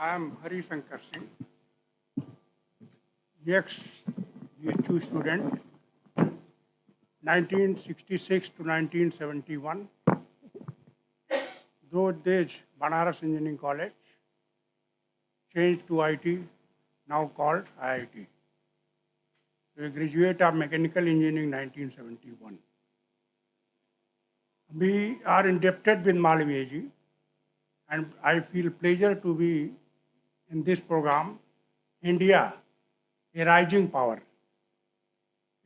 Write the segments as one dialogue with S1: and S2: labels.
S1: I am Shankar Singh, ex-BHU student, 1966 to 1971. Those days, Banaras Engineering College changed to IT, now called IIT. We graduate of Mechanical Engineering 1971. We are indebted with Malviya ji, and I feel pleasure to be in this program, India, a rising power.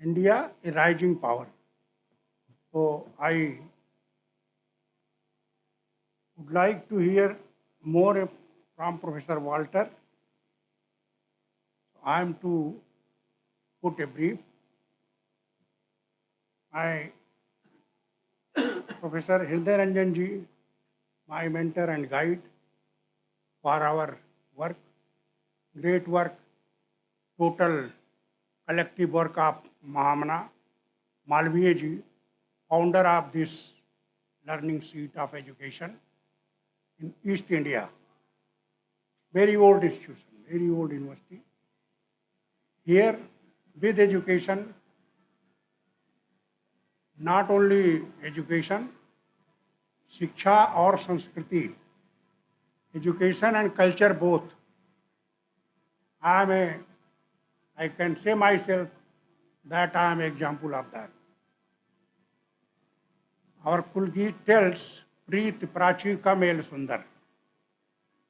S1: India, a rising power. So I would like to hear more from Professor Walter. I am to put a brief. My Professor Hriday Ranjan ji, my mentor and guide for our work, great work, total collective work of Mahamana, Malviya ji, founder of this learning seat of education in East India. Very old institution, very old university. Here, with education, not only education, शिक्षा और संस्कृति, education and culture both. I can say myself that I am an example of that. Our Kulgeet tells, Preet Prachi ka mel sundar.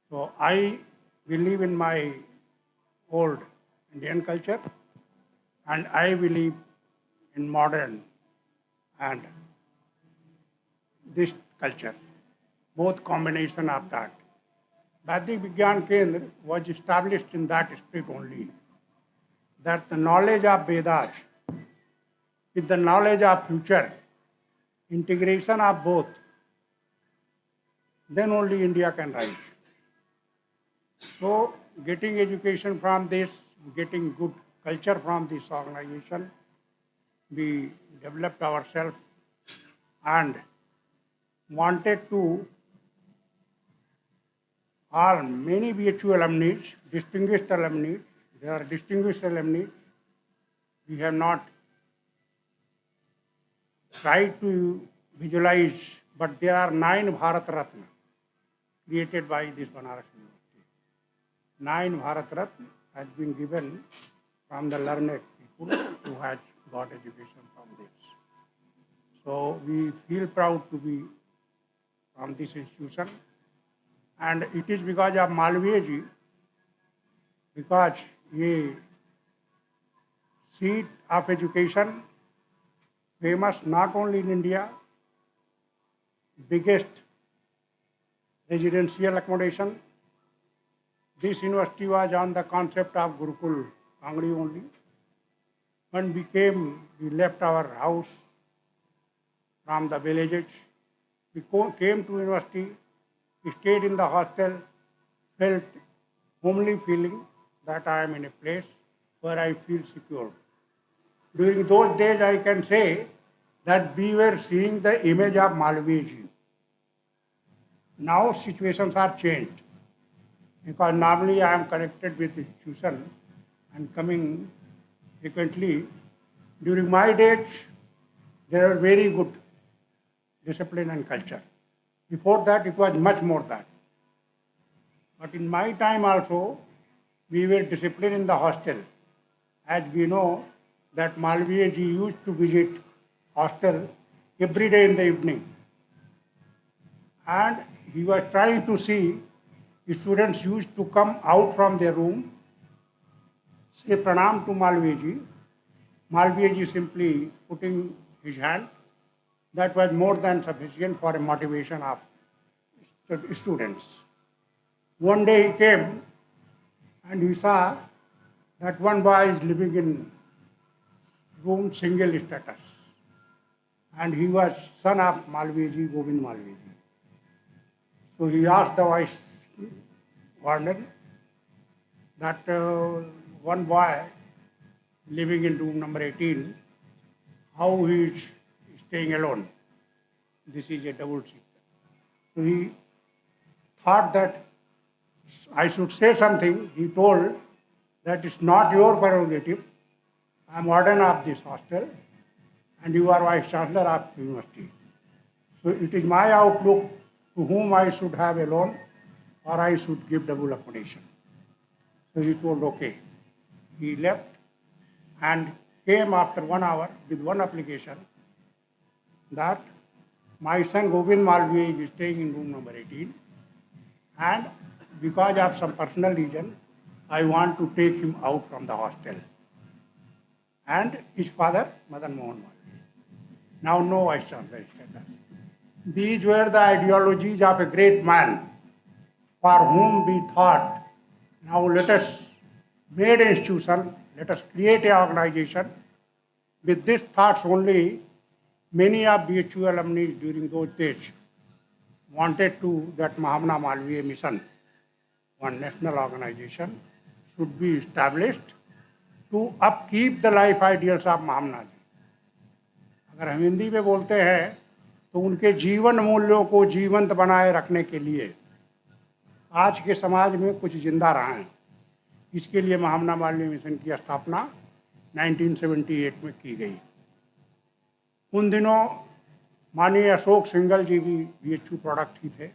S1: So I believe in my old Indian culture and I believe in modern and this culture, both combination of that. Vedic Vigyan Kendra was established in that spirit only, that the knowledge of Vedas with the knowledge of future, integration of both, then only India can rise. So getting education from this, getting good culture from this organization, we developed ourselves and wanted to all many BHU alumni, distinguished alumni, there are distinguished alumni. We have not tried to visualize, but there are 9 Bharat Ratna created by this Banaras University. 9 Bharat Ratna has been given from the learned people who has got education from this. So we feel proud to be from this institution, and it is because of Malviya ji, because ye seat of education famous not only in India, biggest residential accommodation. This university was on the concept of Gurukul Kangri only. When we left our house from the villages, we came to university, we stayed in the hostel, felt homely feeling that I am in a place where I feel secure. During those days, I can say that we were seeing the image of Malviya ji. Now situations are changed, because normally I am connected with institution and coming frequently. During my days, there were very good discipline and culture. Before that, it was much more that. But in my time also, we were disciplined in the hostel. As we know that Malviya ji used to visit hostel every day in the evening. And he was trying to see students used to come out from their room, say pranam to Malviya ji. Malviya ji simply putting his hand. That was more than sufficient for a motivation of students. One day he came and he saw that one boy is living in room single status. And he was son of Malviya ji, Govind Malviya ji. So he asked the vice warden that one boy living in room number 18, how he is staying alone. This is a double seat. So he thought that I should say something. He told that it's not your prerogative. I am warden of this hostel and you are vice chancellor of the university. So it is my outlook to whom I should have a loan or I should give double accommodation. So he told okay. He left and came after 1 hour with one application that my son Govind Malviya is staying in room number 18 and because of some personal reason, I want to take him out from the hostel. And his father, Madan Mohan Malviya. Now no vice chancellor status. These were the ideologies of a great man for whom we thought, now let us make an institution, let us create an organization. With these thoughts only, many of BHU alumni during those days wanted to that Mahamana Malviya mission, one national organization, should be established to upkeep the life ideals of Mahamana ji. अगर हम हिंदी में बोलते हैं तो उनके जीवन मूल्यों को जीवंत बनाए रखने के लिए आज के समाज में कुछ जिंदा रहें, इसके लिए महामना मालवीय मिशन की स्थापना 1978 में की गई। उन दिनों माननीय अशोक सिंघल जी भी BHU प्रोडक्ट ही थे।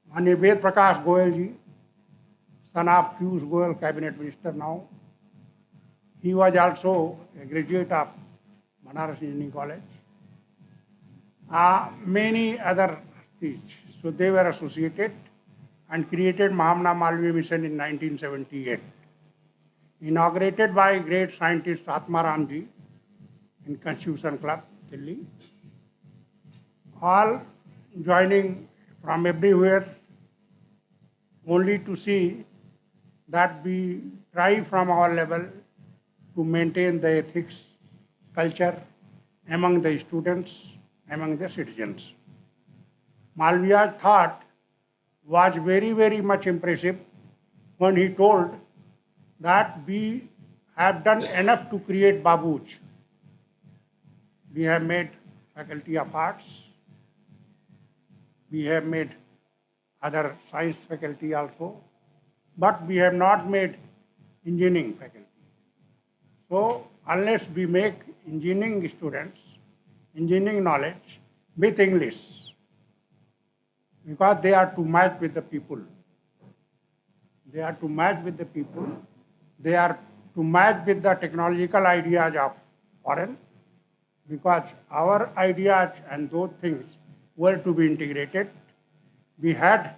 S1: माननीय वेद प्रकाश गोयल जी, son of Piyush Goyal, cabinet minister now, he was also a graduate of Banaras Engineering College. Many other things. So they were associated and created Mahamana Malviya Mission in 1978. Inaugurated by great scientist Atmaram ji in Constitution Club, Delhi. All joining from everywhere only to see that we try from our level to maintain the ethics, culture among the students, among the citizens. Malviya's thought was very, very much impressive when he told that we have done enough to create Babuj. We have made faculty of arts, we have made other science faculty also, but we have not made engineering faculty. So unless we make engineering students, engineering knowledge with English, because they are to match with the people. They are to match with the people. They are to match with the technological ideas of foreign, because our ideas and those things were to be integrated. We had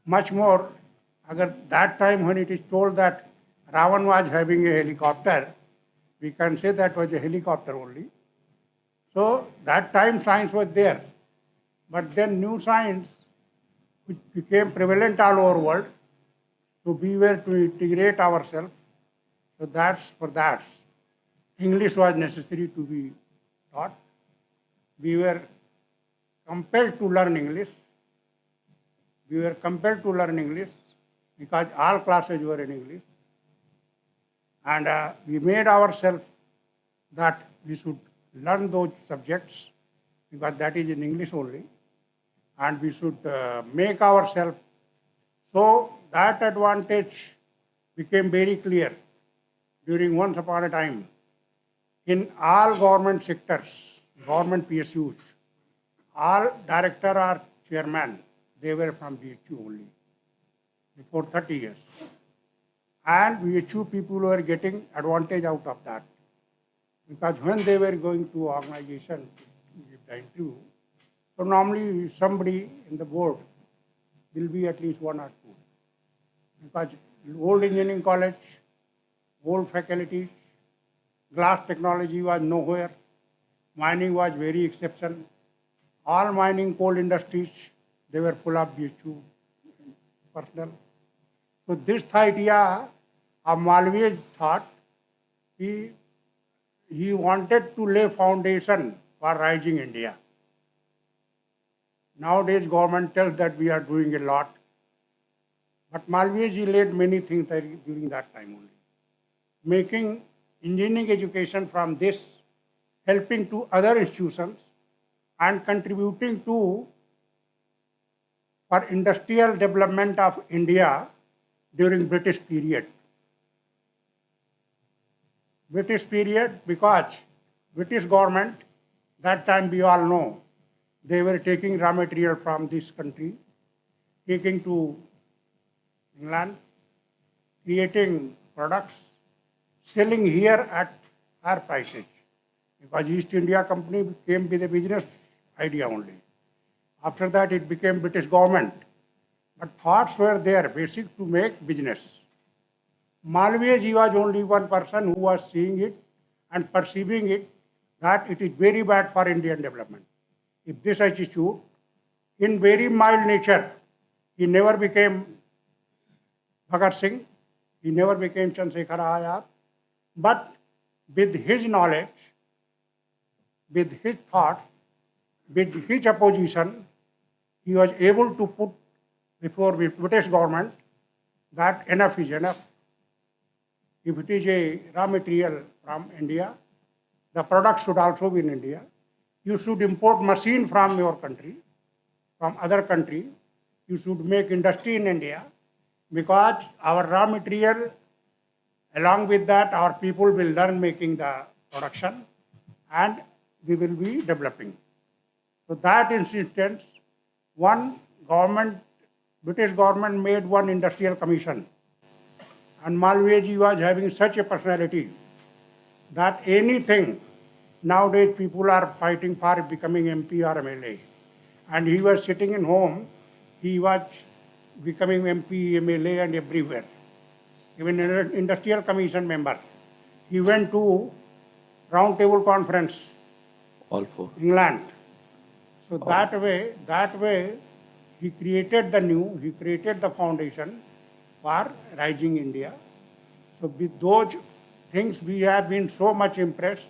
S1: much more. Agar that time when it is told that Ravan was having a helicopter, we can say that was a helicopter only. So that time science was there. But then new science, which became prevalent all over the world, so we were to integrate ourselves. So for that, English was necessary to be taught. We were compelled to learn English. We were compelled to learn English because all classes were in English. And we made ourselves that we should learn those subjects because that is in English only. And we should make ourselves so that advantage became very clear during once upon a time in all government sectors, government PSUs, all director or chairman, they were from BHU only before 30 years. And BHU people were getting advantage out of that. Because when they were going to organization to give the interview, so normally somebody in the board will be at least one or two. Because old engineering college, old faculties, glass technology was nowhere, mining was very exception. All mining coal industries, they were full of BHU personnel. So this idea of Malviya thought, he wanted to lay foundation for rising India. Nowadays government tells that we are doing a lot. But Malviya ji laid many things during that time only. Making engineering education from this, helping to other institutions and contributing to for industrial development of India during British period. British period because British government, that time we all know, they were taking raw material from this country, taking to England, creating products, selling here at higher prices. Because East India Company came with a business idea only. After that, it became British government. But thoughts were there, basic to make business. Malviya ji was only one person who was seeing it and perceiving it that it is very bad for Indian development. If this attitude, in very mild nature, he never became Bhagat Singh, he never became Chandrasekhar Azad, but with his knowledge, with his thought, with his opposition, he was able to put before the British government that enough is enough. If it is a raw material from India, the product should also be in India. You should import machine from your country, from other country. You should make industry in India because our raw material, along with that, our people will learn making the production and we will be developing. So that instance, one government, British government made one industrial commission. And Malviya ji was having such a personality that anything, nowadays people are fighting for becoming MP or MLA. And he was sitting in home, he was becoming MP, MLA and everywhere. Even an industrial commission member. He went to round table conference.
S2: All four.
S1: England. So that way, he created the foundation for rising India. So with those things, we have been so much impressed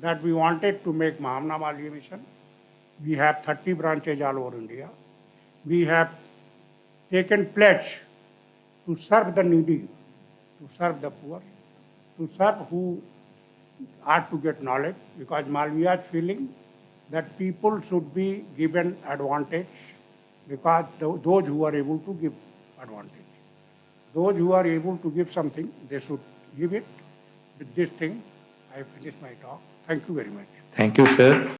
S1: that we wanted to make Mahamana Malviya mission. We have 30 branches all over India. We have taken pledge to serve the needy, to serve the poor, to serve who are to get knowledge, because Malviya's feeling that people should be given advantage because those who are able to give advantage. Those who are able to give something, they should give it. With this thing, I finish my talk. Thank you very much.
S2: Thank you, sir.